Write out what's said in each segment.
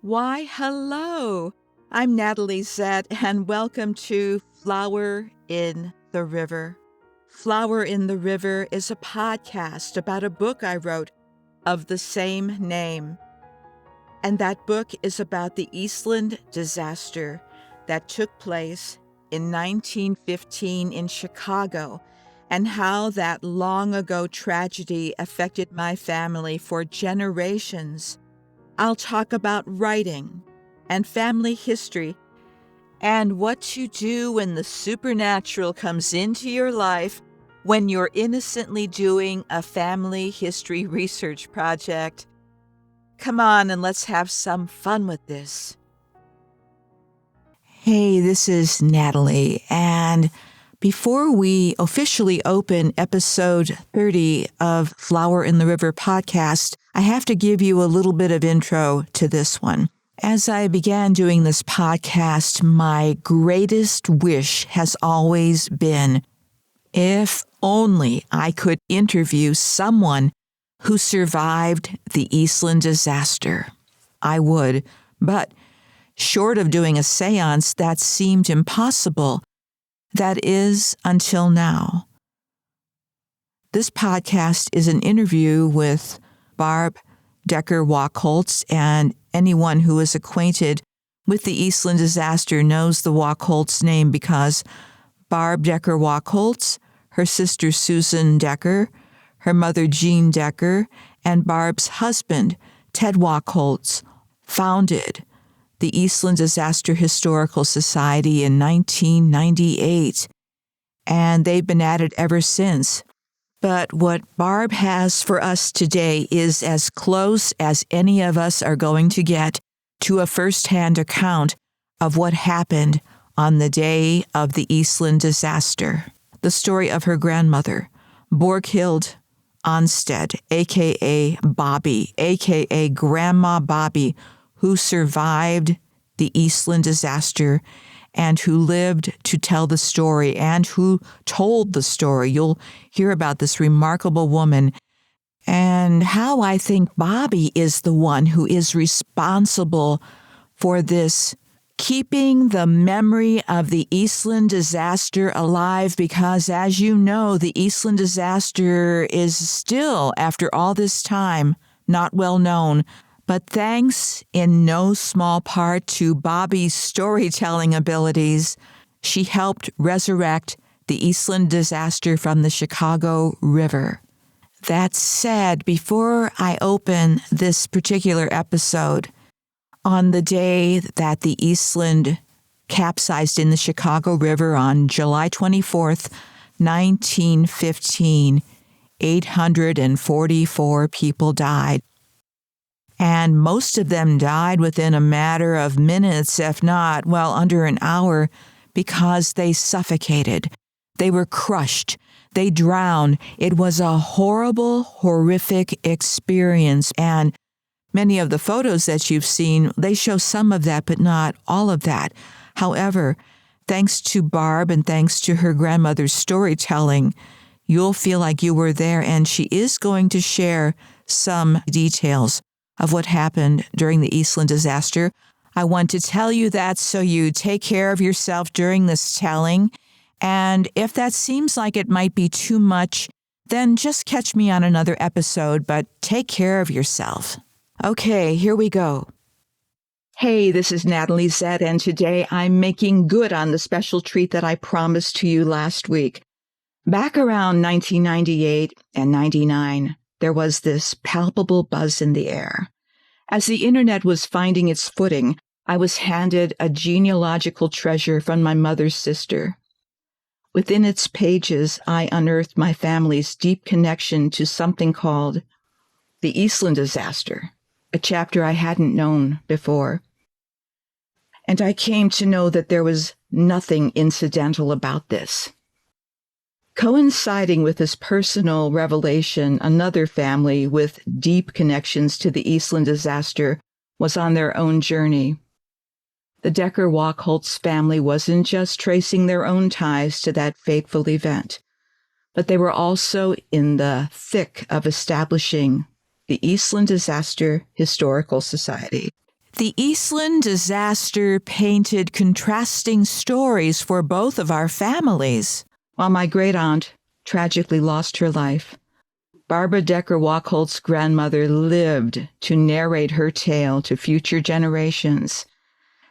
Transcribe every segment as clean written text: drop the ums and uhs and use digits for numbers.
Why, hello! I'm Natalie Zett, and welcome to Flower in the River. Flower in the River is a podcast about a book I wrote of the same name. And that book is about the Eastland disaster that took place in 1915 in Chicago, and how that long-ago tragedy affected my family for generations. I'll talk about writing and family history and what to do when the supernatural comes into your life when you're innocently doing a family history research project. Come on and let's have some fun with this. Hey, this is Natalie, and before we officially open episode 30 of Flower in the River podcast, I have to give you a little bit of intro to this one. As I began doing this podcast, my greatest wish has always been, if only I could interview someone who survived the Eastland disaster. I would, but short of doing a seance, that seemed impossible. That is, until now. This podcast is an interview with Barb Decker Wachholz, and anyone who is acquainted with the Eastland disaster knows the Wachholz name because Barb Decker Wachholz, her sister Susan Decker, her mother Jean Decker, and Barb's husband, Ted Wachholz, founded the Eastland Disaster Historical Society in 1998, and they've been at it ever since. But what Barb has for us today is as close as any of us are going to get to a first-hand account of what happened on the day of the Eastland disaster. The story of her grandmother, Borghild Onstead, a.k.a. Bobbie, a.k.a. Grandma Bobbie, who survived the Eastland disaster and who lived to tell the story and who told the story. You'll hear about this remarkable woman and how I think Bobbie is the one who is responsible for this, keeping the memory of the Eastland disaster alive, because as you know, the Eastland disaster is still, after all this time, not well known. But thanks in no small part to Bobbie's storytelling abilities, she helped resurrect the Eastland disaster from the Chicago River. That said, before I open this particular episode, on the day that the Eastland capsized in the Chicago River on July 24th, 1915, 844 people died. And most of them died within a matter of minutes, if not, under an hour, because they suffocated. They were crushed. They drowned. It was a horrible, horrific experience. And many of the photos that you've seen, they show some of that, but not all of that. However, thanks to Barb and thanks to her grandmother's storytelling, you'll feel like you were there, and she is going to share some details of what happened during the Eastland disaster. I want to tell you that so you take care of yourself during this telling. And if that seems like it might be too much, then just catch me on another episode, but take care of yourself. Okay, here we go. Hey, this is Natalie Zett, and today I'm making good on the special treat that I promised to you last week. Back around 1998 and 99, there was this palpable buzz in the air. As the internet was finding its footing, I was handed a genealogical treasure from my mother's sister. Within its pages, I unearthed my family's deep connection to something called the Eastland disaster, a chapter I hadn't known before. And I came to know that there was nothing incidental about this. Coinciding with this personal revelation, another family with deep connections to the Eastland disaster was on their own journey. The Decker Wachholz family wasn't just tracing their own ties to that fateful event, but they were also in the thick of establishing the Eastland Disaster Historical Society. The Eastland disaster painted contrasting stories for both of our families. While my great-aunt tragically lost her life, Barb Decker Wachholz's grandmother lived to narrate her tale to future generations.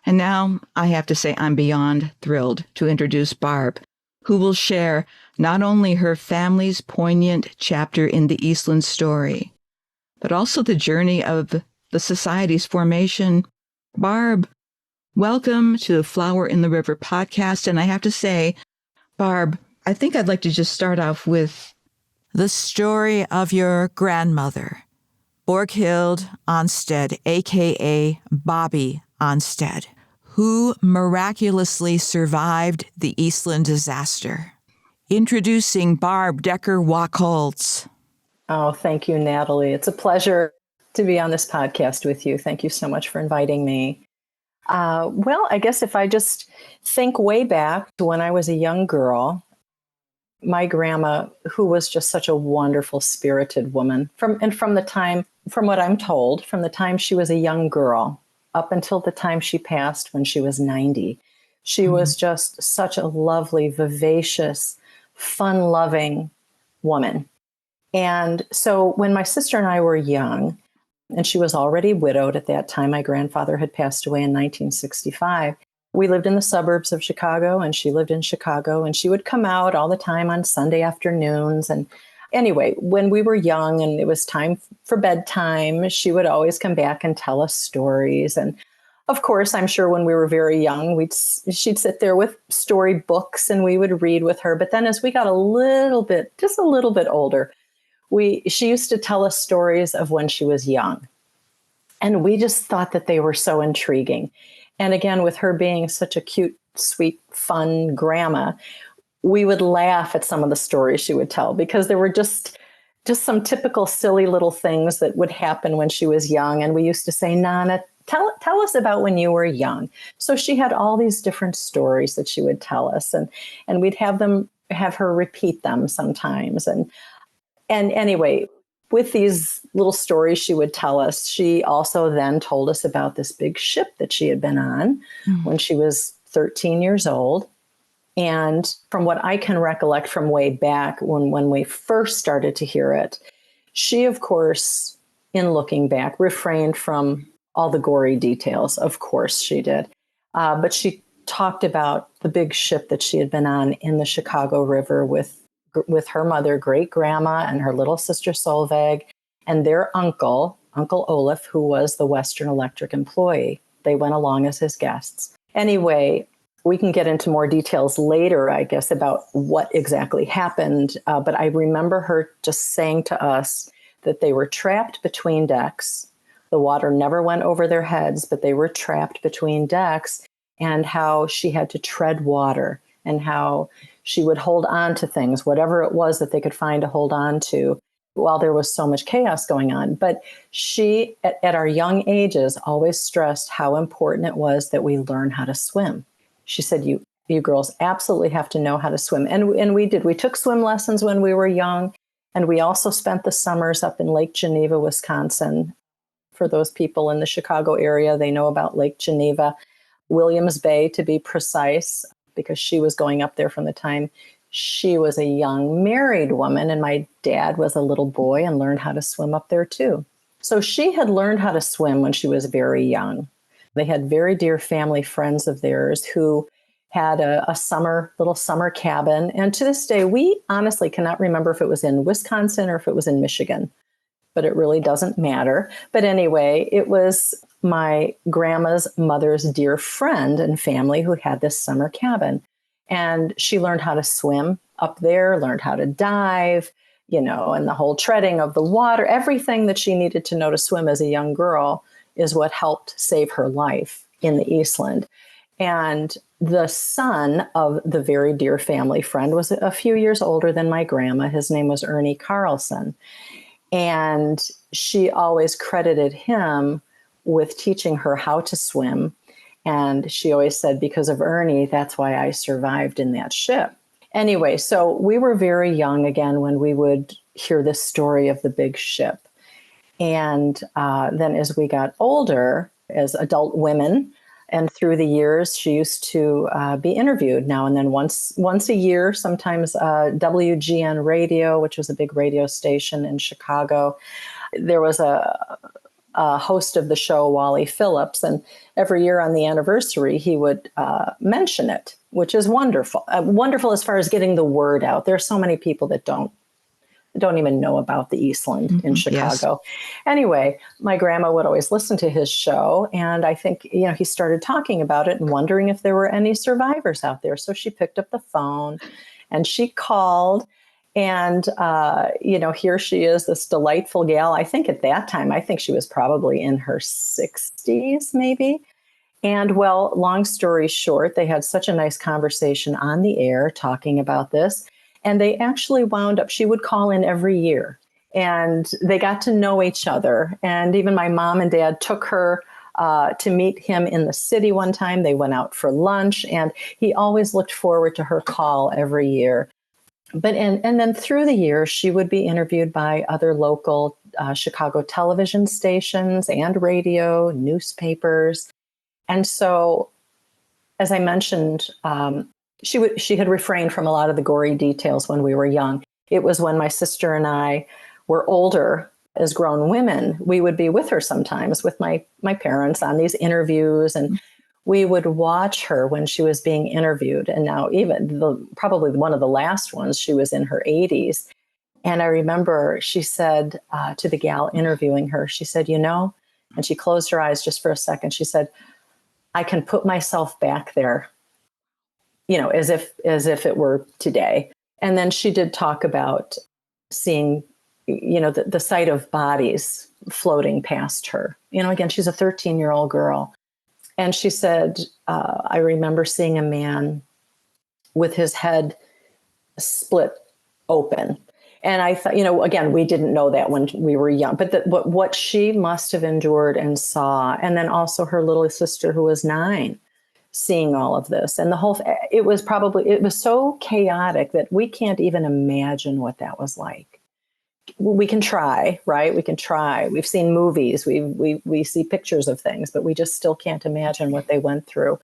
And now I have to say I'm beyond thrilled to introduce Barb, who will share not only her family's poignant chapter in the Eastland story, but also the journey of the Society's formation. Barb, welcome to the Flower in the River podcast. And I have to say, Barb, I think I'd like to just start off with the story of your grandmother, Borghild Onstead, a.k.a. Bobbie Onstead, who miraculously survived the Eastland disaster. Introducing Barb Decker Wachholz. Oh, thank you, Natalie. It's a pleasure to be on this podcast with you. Thank you so much for inviting me. Well, I guess if I just think way back to when I was a young girl, my grandma, who was just such a wonderful, spirited woman, from what I'm told, from the time she was a young girl up until the time she passed when she was 90, she was just such a lovely, vivacious, fun-loving woman. And so when my sister and I were young, and she was already widowed at that time, my grandfather had passed away in 1965. We lived in the suburbs of Chicago, and she lived in Chicago, and she would come out all the time on Sunday afternoons. And anyway, when we were young and it was time for bedtime, she would always come back and tell us stories. And of course, I'm sure when we were very young, she'd sit there with story books and we would read with her. But then as we got just a little bit older, she used to tell us stories of when she was young. And we just thought that they were so intriguing. And again, with her being such a cute, sweet, fun grandma, we would laugh at some of the stories she would tell because there were just some typical silly little things that would happen when she was young. And we used to say, Nana, tell us about when you were young. So she had all these different stories that she would tell us, and we'd have her repeat them sometimes. And anyway, with these little stories she would tell us, she also then told us about this big ship that she had been on when she was 13 years old. And from what I can recollect from way back when we first started to hear it, she, of course, in looking back, refrained from all the gory details. Of course she did. But she talked about the big ship that she had been on in the Chicago River with her mother, great grandma, and her little sister Solveig, and their Uncle Olav, who was the Western Electric employee. They went along as his guests. Anyway, we can get into more details later, I guess, about what exactly happened. But I remember her just saying to us that they were trapped between decks. The water never went over their heads, but they were trapped between decks, and how she had to tread water and how she would hold on to things, whatever it was that they could find to hold on to while there was so much chaos going on. But she, at our young ages, always stressed how important it was that we learn how to swim. She said, you girls absolutely have to know how to swim. And we did. We took swim lessons when we were young. And we also spent the summers up in Lake Geneva, Wisconsin. For those people in the Chicago area, they know about Lake Geneva, Williams Bay to be precise, because she was going up there from the time she was a young married woman, and my dad was a little boy and learned how to swim up there too. So she had learned how to swim when she was very young. They had very dear family friends of theirs who had a little summer cabin. And to this day, we honestly cannot remember if it was in Wisconsin or if it was in Michigan, but it really doesn't matter. But anyway, it was my grandma's mother's dear friend and family who had this summer cabin. And she learned how to swim up there, learned how to dive, and the whole treading of the water, everything that she needed to know to swim as a young girl is what helped save her life in the Eastland. And the son of the very dear family friend was a few years older than my grandma. His name was Ernie Carlson. And she always credited him with teaching her how to swim. And she always said, because of Ernie, that's why I survived in that ship. Anyway, so we were very young again when we would hear this story of the big ship. And then as we got older, as adult women. And through the years, she used to be interviewed now and then once a year, sometimes WGN Radio, which was a big radio station in Chicago. There was a host of the show, Wally Phillips, and every year on the anniversary, he would mention it, which is wonderful. Wonderful as far as getting the word out. There are so many people that don't even know about the Eastland in Chicago. Yes. Anyway, my grandma would always listen to his show. And I think, he started talking about it and wondering if there were any survivors out there. So she picked up the phone and she called. And, here she is, this delightful gal. I think at that time, she was probably in her 60s, maybe. And well, long story short, they had such a nice conversation on the air talking about this. And they actually wound up, she would call in every year and they got to know each other. And even my mom and dad took her to meet him in the city one time. They went out for lunch and he always looked forward to her call every year. But and then through the years, she would be interviewed by other local Chicago television stations and radio, newspapers. And so, as I mentioned, she had refrained from a lot of the gory details when we were young. It was when my sister and I were older as grown women, we would be with her sometimes with my parents on these interviews, and we would watch her when she was being interviewed. And now even probably one of the last ones, she was in her 80s. And I remember she said to the gal interviewing her, she said, and she closed her eyes just for a second. She said, I can put myself back there, as if it were today. And then she did talk about seeing, the sight of bodies floating past her. Again, she's a 13-year-old girl. And she said, I remember seeing a man with his head split open. And I thought, again, we didn't know that when we were young, but what she must have endured and saw. And then also her little sister who was 9, seeing all of this. And it was so chaotic that we can't even imagine what that was like. We can try, right? We can try. We've seen movies, we see pictures of things, but we just still can't imagine what they went through.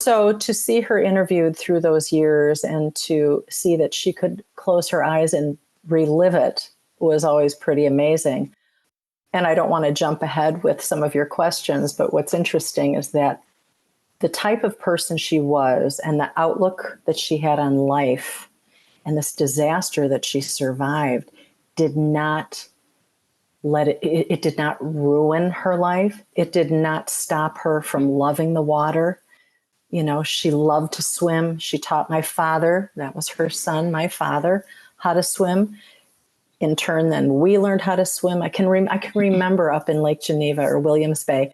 So to see her interviewed through those years and to see that she could close her eyes and relive it was always pretty amazing. And I don't want to jump ahead with some of your questions, but what's interesting is that the type of person she was and the outlook that she had on life and this disaster that she survived did not it did not ruin her life. It did not stop her from loving the water. She loved to swim. She taught my father, that was her son, my father, how to swim. In turn, then we learned how to swim. I can remember up in Lake Geneva or Williams Bay,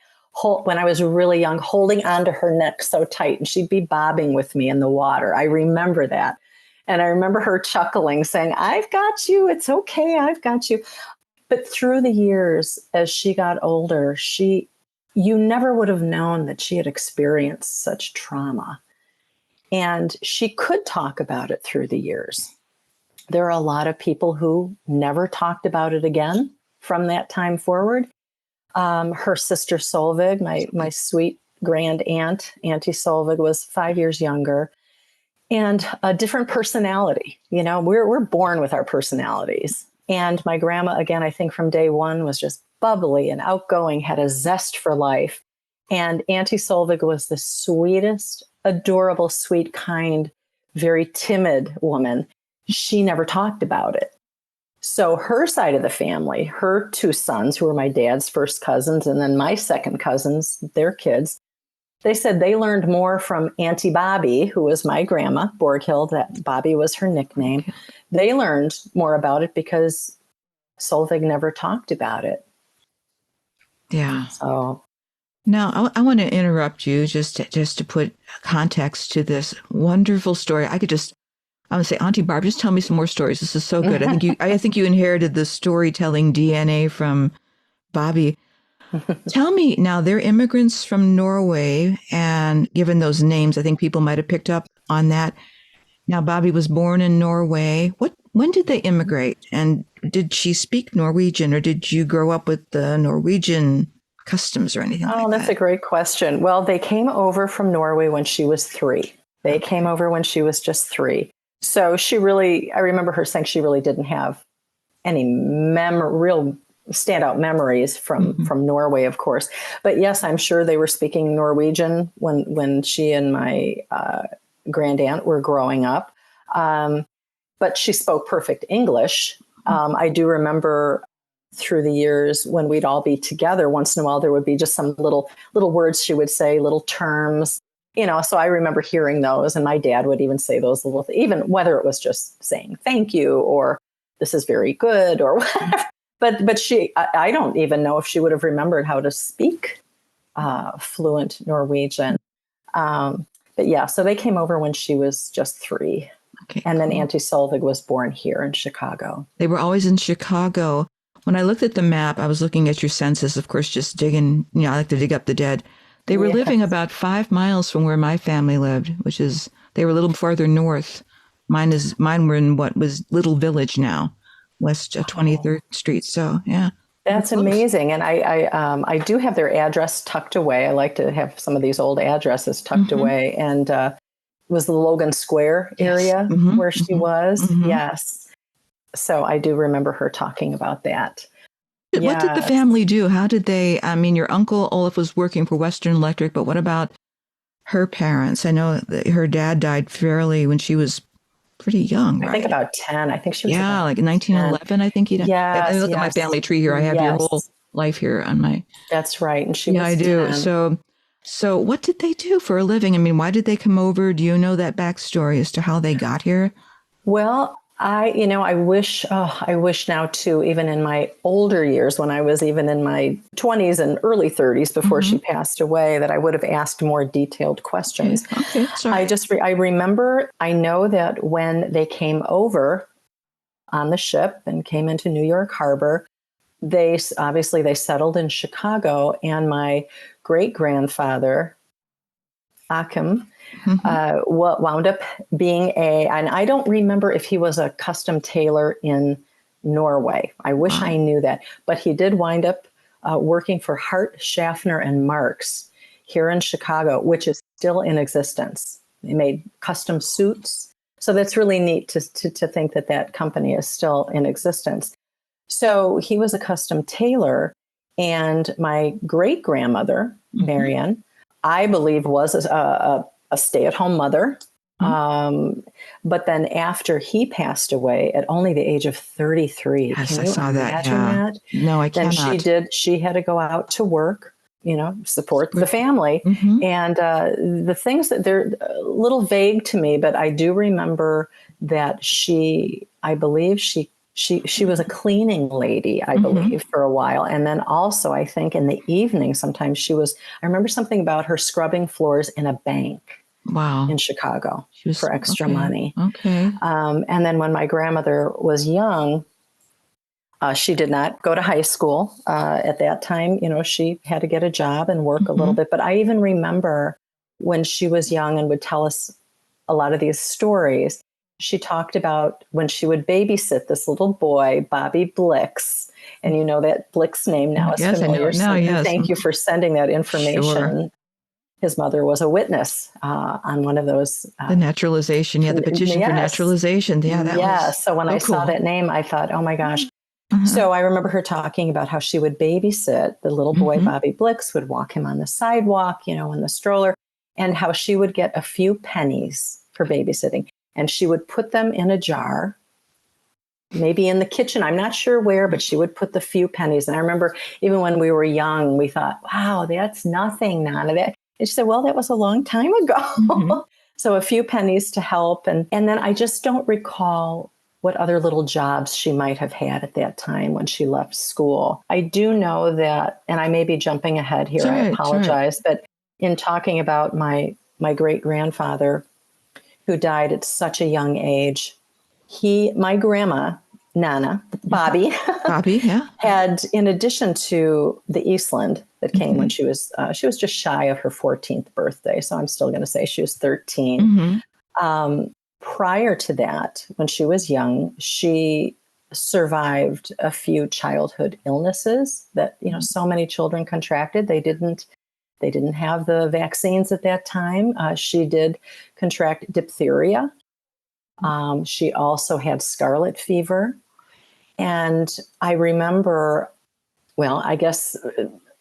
when I was really young, holding onto her neck so tight, and she'd be bobbing with me in the water. I remember that. And I remember her chuckling, saying, I've got you. It's okay. I've got you. But through the years, as she got older, you never would have known that she had experienced such trauma. And she could talk about it through the years. There are a lot of people who never talked about it again from that time forward. Her sister Solveig, my sweet grand aunt, Auntie Solveig, was 5 years younger. And a different personality. We're born with our personalities. And my grandma, again, I think from day one was just bubbly and outgoing, had a zest for life. And Auntie Solveig was the sweetest, adorable, sweet, kind, very timid woman. She never talked about it. So her side of the family, her 2 sons, who were my dad's first cousins, and then my second cousins, their kids, they said they learned more from Auntie Bobbie, who was my grandma, Borghild, that Bobbie was her nickname. They learned more about it because Solveig never talked about it. Yeah. So now I want to interrupt you just to put context to this wonderful story. I would say, Auntie Barb, just tell me some more stories. This is so good. I think you inherited the storytelling DNA from Bobbie. Tell me now, they're immigrants from Norway, and given those names, I think people might have picked up on that. Now, Bobbie was born in Norway. When did they immigrate? And did she speak Norwegian, or did you grow up with the Norwegian customs or anything like Oh, that? that's a great question. Well, they came over from Norway when she was 3. They came over when she was just 3. So I remember her saying she really didn't have any real standout memories from Norway, of course. But yes, I'm sure they were speaking Norwegian when she and my grand aunt were growing up. But she spoke perfect English. I do remember through the years when we'd all be together, once in a while there would be just some little words she would say, little terms, so I remember hearing those, and my dad would even say those little, even whether it was just saying thank you or this is very good or whatever. But I don't even know if she would have remembered how to speak fluent Norwegian. But yeah, so they came over when she was just 3. Okay, and then cool. Auntie Solveig was born here in Chicago. They were always in Chicago. When I looked at the map, I was looking at your census, of course, just digging, I like to dig up the dead. They were living about 5 miles from where my family lived, which is, they were a little farther north. Mine were in what was Little Village now, West 23rd Street. So, yeah. That's amazing. And I do have their address tucked away. I like to have some of these old addresses tucked away. And it was the Logan Square area where she was. Yes. So I do remember her talking about that. What did the family do? How did they, your uncle Olav was working for Western Electric, but what about her parents? I know that her dad died when she was pretty young, right? I think about 10. I think she was like 1911, 10. I think he died. Yes, I look at my family tree here. I have your whole life here on my... That's right. And she was 10. I do. So what did they do for a living? Why did they come over? Do you know that backstory as to how they got here? Well, I wish now too, even in my older years, when I was even in my 20s and early 30s before she passed away, that I would have asked more detailed questions. Okay. Sorry. I remember, I know that when they came over on the ship and came into New York Harbor, they settled in Chicago, and my great-grandfather, Achim, wound up being and I don't remember if he was a custom tailor in Norway. I wish I knew that, but he did wind up working for Hart, Schaffner, and Marks here in Chicago, which is still in existence. They made custom suits. So that's really neat to think that company is still in existence. So he was a custom tailor, and my great-grandmother, Marianne, I believe was a stay-at-home mother. But then after he passed away at only the age of 33, yes, can you imagine that? No, I cannot. Then she had to go out to work, support the family. And the things that they're a little vague to me, but I do remember that I believe she was a cleaning lady, I believe, for a while. And then also, I think in the evening, sometimes I remember something about her scrubbing floors in a bank. Wow. In Chicago for extra money. Okay. And then when my grandmother was young, she did not go to high school at that time. She had to get a job and work a little bit. But I even remember when she was young and would tell us a lot of these stories, she talked about when she would babysit this little boy, Bobbie Blix. And that Blix name now is familiar. I know now, yes. Thank you for sending that information. Sure. His mother was a witness on one of those. The naturalization. The petition for naturalization. Yeah, that was so when I saw that name, I thought, oh my gosh. So I remember her talking about how she would babysit the little boy, Bobbie Blix, would walk him on the sidewalk, in the stroller, and how she would get a few pennies for babysitting. And she would put them in a jar, maybe in the kitchen. I'm not sure where, but she would put the few pennies. And I remember even when we were young, we thought, wow, that's nothing, Nana. And she said, well, that was a long time ago. So a few pennies to help. And then I just don't recall what other little jobs she might have had at that time when she left school. I do know that, and I may be jumping ahead here, I apologize, but in talking about my great-grandfather who died at such a young age, my grandma, Nana, Bobbie, had, in addition to the Eastland that came when she was just shy of her 14th birthday. So I'm still going to say she was 13. Prior to that, when she was young, she survived a few childhood illnesses that, so many children contracted. They didn't have the vaccines at that time. She did contract diphtheria. She also had scarlet fever. And I remember, well, I guess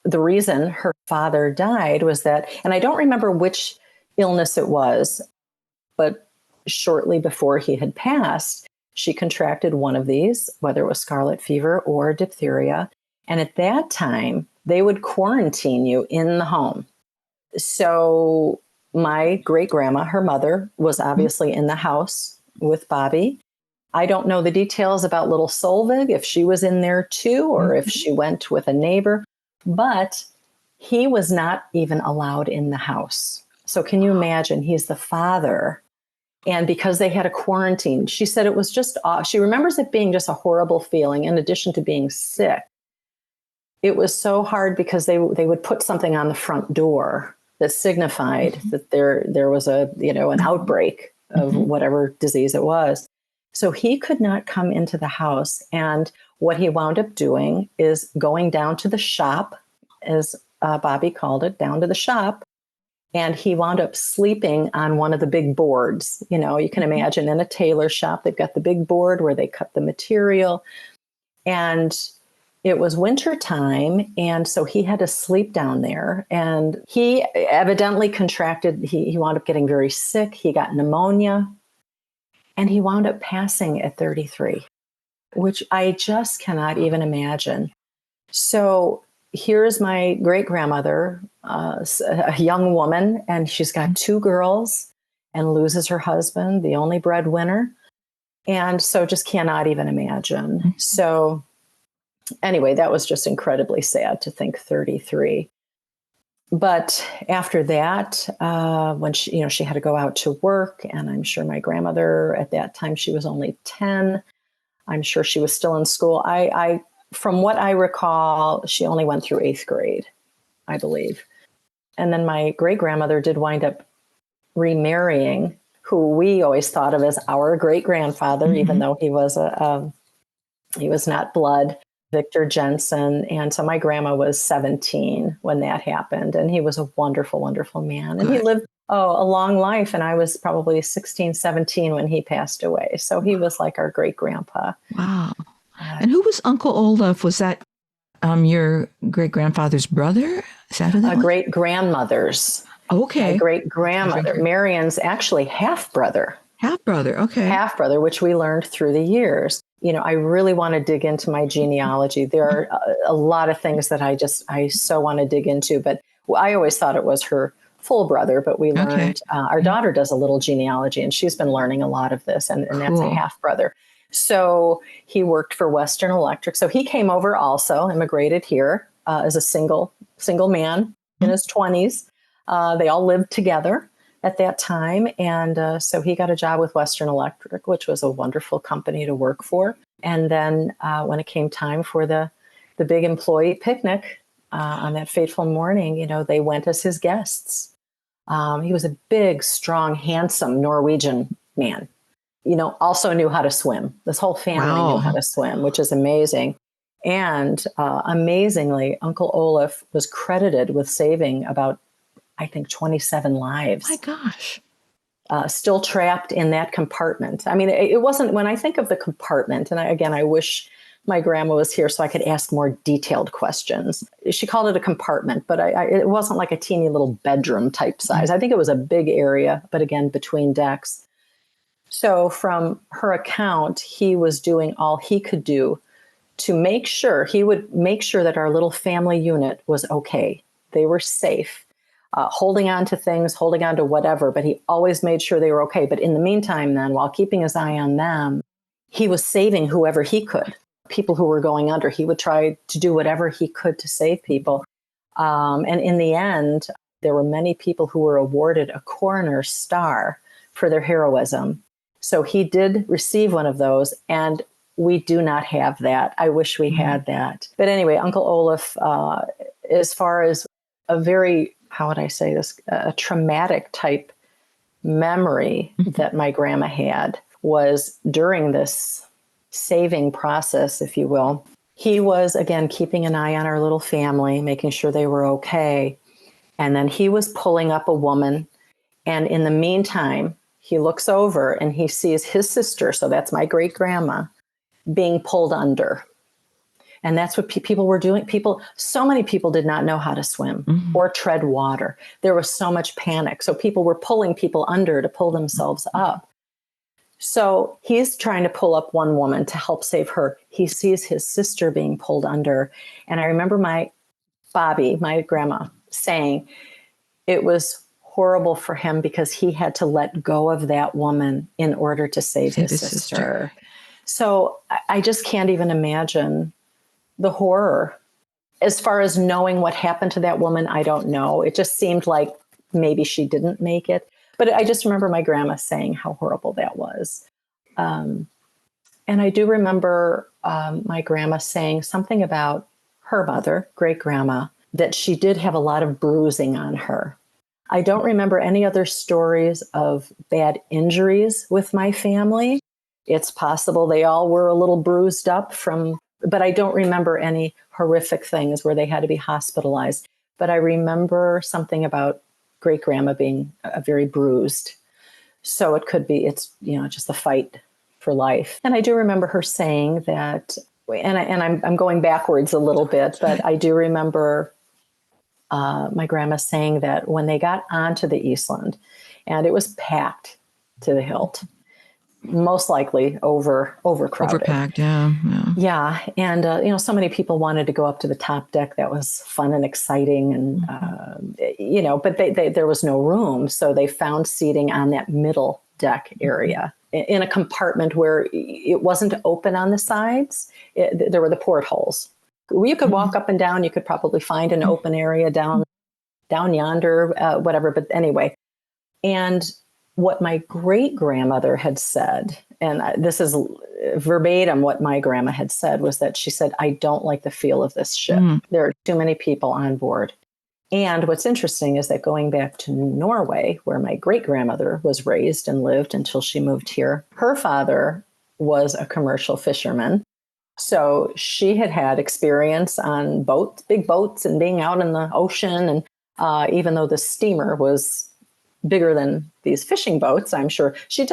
the reason her father died was that, and I don't remember which illness it was, but shortly before he had passed, she contracted one of these, whether it was scarlet fever or diphtheria. And at that time, they would quarantine you in the home. So my great grandma, her mother, was obviously in the house with Bobbie. I don't know the details about little Solveig, if she was in there too, or if she went with a neighbor, but he was not even allowed in the house. So can you imagine? He's the father. And because they had a quarantine, she said it was just, she remembers it being just a horrible feeling in addition to being sick. It was so hard because they would put something on the front door that signified that there was an outbreak of whatever disease it was. So he could not come into the house. And what he wound up doing is going down to the shop, as Bobbie called it, down to the shop. And he wound up sleeping on one of the big boards. You can imagine in a tailor shop, they've got the big board where they cut the material. And it was winter time. And so he had to sleep down there. And he evidently contracted, he wound up getting very sick. He got pneumonia. And he wound up passing at 33, which I just cannot even imagine. So here's my great grandmother, a young woman, and she's got two girls and loses her husband, the only breadwinner. And so just cannot even imagine. So anyway, that was just incredibly sad to think 33. But after that, when she had to go out to work, and I'm sure my grandmother at that time, she was only 10. I'm sure she was still in school. From what I recall, she only went through 8th grade, I believe. And then my great grandmother did wind up remarrying, who we always thought of as our great grandfather, even though he was not blood. Victor Jensen. And so my grandma was 17 when that happened. And he was a wonderful, wonderful man. And he lived a long life. And I was probably 16, 17 when he passed away. So he was like our great grandpa. Wow. And who was Uncle Olav? Was that your great grandfather's brother? Is that who that was? Great grandmother's. Okay. My great grandmother, Marion's actually half brother. Half brother. Okay. Half brother, which we learned through the years. I really want to dig into my genealogy. There are a lot of things that I so want to dig into, but I always thought it was her full brother, but we learned, our daughter does a little genealogy and she's been learning a lot of this, and that's a half brother. So he worked for Western Electric. So he came over also, immigrated here as a single man in his 20s. They all lived together at that time. And so he got a job with Western Electric, which was a wonderful company to work for. And then when it came time for the big employee picnic on that fateful morning, they went as his guests. He was a big, strong, handsome Norwegian man, also knew how to swim. This whole family knew how to swim, which is amazing. And amazingly, Uncle Olav was credited with saving about, I think, 27 lives. My gosh. Still trapped in that compartment. I mean, it wasn't, when I think of the compartment, and I wish my grandma was here so I could ask more detailed questions. She called it a compartment, but it wasn't like a teeny little bedroom type size. I think it was a big area, but again, between decks. So from her account, he was doing all he could do to make sure, he would make sure that our little family unit was okay. They were safe. Holding on to things, holding on to whatever, but he always made sure they were okay. But in the meantime, then, while keeping his eye on them, he was saving whoever he could. People who were going under, he would try to do whatever he could to save people. And in the end, there were many people who were awarded a coroner's star for their heroism. So he did receive one of those, and we do not have that. I wish we had that. But anyway, Uncle Olav, as far as a very, how would I say this, a traumatic type memory that my grandma had was during this saving process, if you will. He was, again, keeping an eye on our little family, making sure they were okay. And then he was pulling up a woman. And in the meantime, he looks over and he sees his sister, so that's my great grandma, being pulled under. And that's what people were doing. So many people did not know how to swim or tread water. There was so much panic. So people were pulling people under to pull themselves up. So he's trying to pull up one woman to help save her. He sees his sister being pulled under. And I remember my Bobbie, my grandma, saying it was horrible for him because he had to let go of that woman in order to save his sister. So I just can't even imagine the horror. As far as knowing what happened to that woman, I don't know. It just seemed like maybe she didn't make it. But I just remember my grandma saying how horrible that was. And I do remember my grandma saying something about her mother, great grandma, that she did have a lot of bruising on her. I don't remember any other stories of bad injuries with my family. It's possible they all were a little bruised up but I don't remember any horrific things where they had to be hospitalized. But I remember something about great grandma being very bruised. So it could be, it's, just a fight for life. And I do remember her saying that, and I'm going backwards a little bit, but I do remember my grandma saying that when they got onto the Eastland, and it was packed to the hilt, most likely overcrowded. Overpacked, yeah. Yeah. And, so many people wanted to go up to the top deck. That was fun and exciting. And, but there was no room. So they found seating on that middle deck area in a compartment where it wasn't open on the sides. There were the portholes. You could walk up and down. You could probably find an open area down yonder, whatever. But anyway, and what my great grandmother had said, and this is verbatim what my grandma had said, was that she said, I don't like the feel of this ship. There are too many people on board. And what's interesting is that going back to Norway, where my great grandmother was raised and lived until she moved here, her father was a commercial fisherman. So she had experience on boats, big boats, and being out in the ocean. And even though the steamer was bigger than these fishing boats, I'm sure she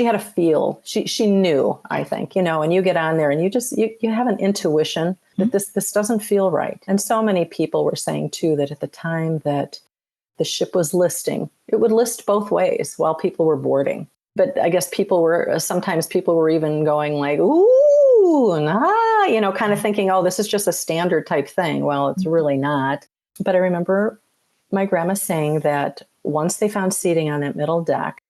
had a feel. She knew, I think, and you get on there and you have an intuition that this doesn't feel right. And so many people were saying too, that at the time that the ship was listing, it would list both ways while people were boarding. But I guess sometimes people were even going like, ooh, nah, kind of thinking, oh, this is just a standard type thing. Well, it's really not. But I remember my grandma saying that once they found seating on that middle deck,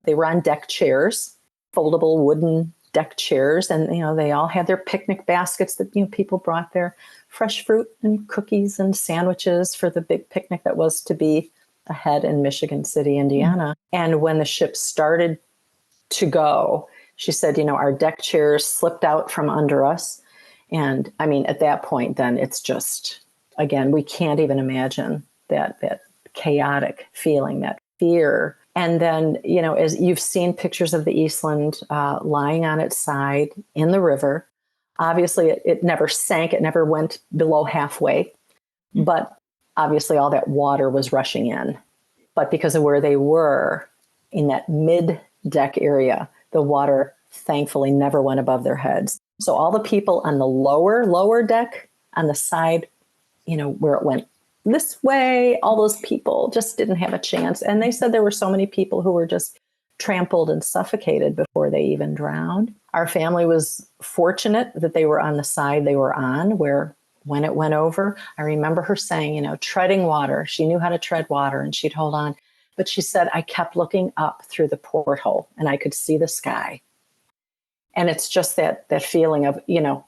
they were on deck chairs, foldable wooden deck chairs. And, they all had their picnic baskets that, people brought their fresh fruit and cookies and sandwiches for the big picnic that was to be ahead in Michigan City, Indiana. And when the ship started to go, she said, our deck chairs slipped out from under us. And I mean, at that point, then it's just, again, we can't even imagine that chaotic feeling, that fear. And then, as you've seen pictures of the Eastland lying on its side in the river, obviously it never sank. It never went below halfway. But obviously all that water was rushing in. But because of where they were in that mid-deck area, the water thankfully never went above their heads. So all the people on the lower deck, on the side, where it went this way, all those people just didn't have a chance. And they said there were so many people who were just trampled and suffocated before they even drowned. Our family was fortunate that they were on the side they were on, where when it went over, I remember her saying, treading water. She knew how to tread water and she'd hold on. But she said, I kept looking up through the porthole and I could see the sky. And it's just that feeling of, you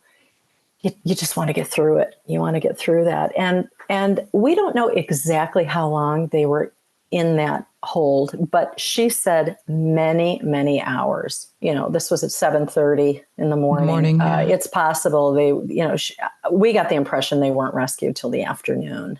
just want to get through it. You want to get through that. And we don't know exactly how long they were in that hold, but she said many, many hours. This was at 7:30 in the morning. Yeah. It's possible we got the impression they weren't rescued till the afternoon.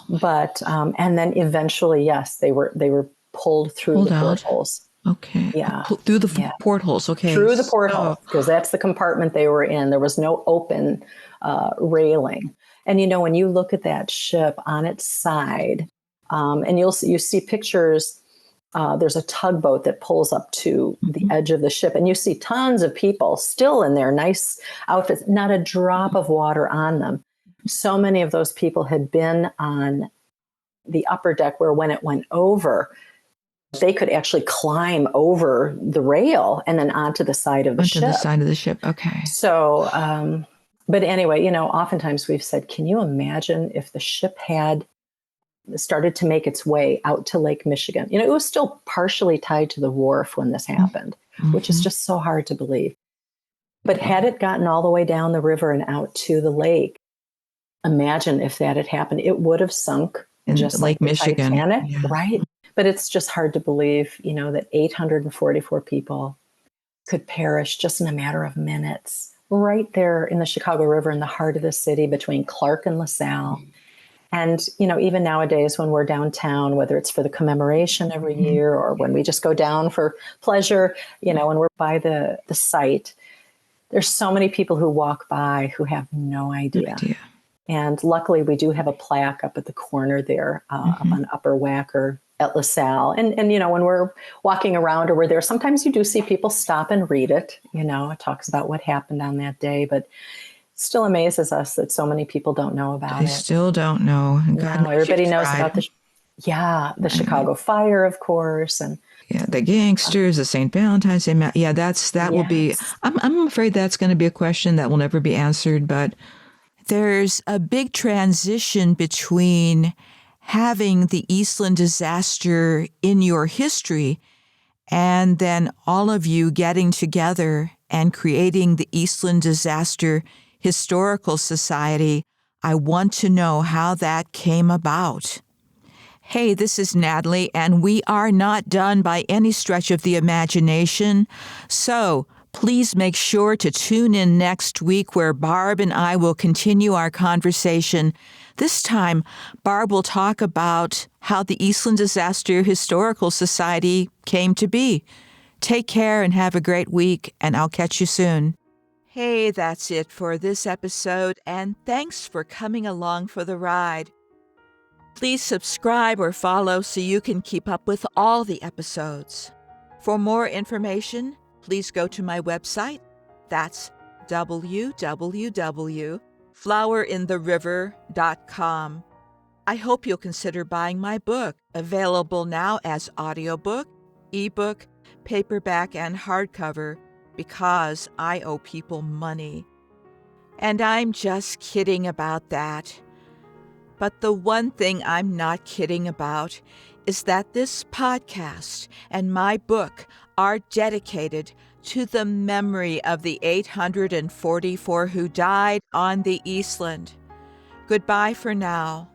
But and then eventually, yes, they were pulled through the portholes. Okay. Yeah. Through the Yeah. portholes. Okay. Through the porthole, because that's the compartment they were in. There was no open railing. And, when you look at that ship on its side, and you see pictures, there's a tugboat that pulls up to the edge of the ship, and you see tons of people still in their nice outfits, not a drop of water on them. So many of those people had been on the upper deck where when it went over, they could actually climb over the rail and then onto the side of the ship. Onto the side of the ship. Okay. So, but anyway, oftentimes we've said, can you imagine if the ship had started to make its way out to Lake Michigan? It was still partially tied to the wharf when this happened, which is just so hard to believe. But had it gotten all the way down the river and out to the lake, imagine if that had happened, it would have sunk in just Lake like Michigan. the Titanic, right? But it's just hard to believe, that 844 people could perish just in a matter of minutes, right there in the Chicago River in the heart of the city between Clark and LaSalle. And, even nowadays when we're downtown, whether it's for the commemoration every year or when we just go down for pleasure, when we're by the site, there's so many people who walk by who have no idea. And luckily, we do have a plaque up at the corner there, up on Upper Wacker at LaSalle. And when we're walking around or we're there, sometimes you do see people stop and read it. It talks about what happened on that day. But it still amazes us that so many people don't know about it. They still don't know. And God knows everybody knows about the Chicago fire, of course. And the gangsters, the St. Valentine's Day. Yeah, that will be, I'm afraid that's going to be a question that will never be answered, but there's a big transition between having the Eastland disaster in your history and then all of you getting together and creating the Eastland Disaster Historical Society. I want to know how that came about. Hey, this is Natalie, and we are not done by any stretch of the imagination. So please make sure to tune in next week where Barb and I will continue our conversation. This time, Barb will talk about how the Eastland Disaster Historical Society came to be. Take care and have a great week, and I'll catch you soon. Hey, that's it for this episode, and thanks for coming along for the ride. Please subscribe or follow so you can keep up with all the episodes. For more information, please go to my website. That's www.flowerintheriver.com. I hope you'll consider buying my book, available now as audiobook, ebook, paperback, and hardcover, because I owe people money. And I'm just kidding about that. But the one thing I'm not kidding about is that this podcast and my book are dedicated to the memory of the 844 who died on the Eastland. Goodbye for now.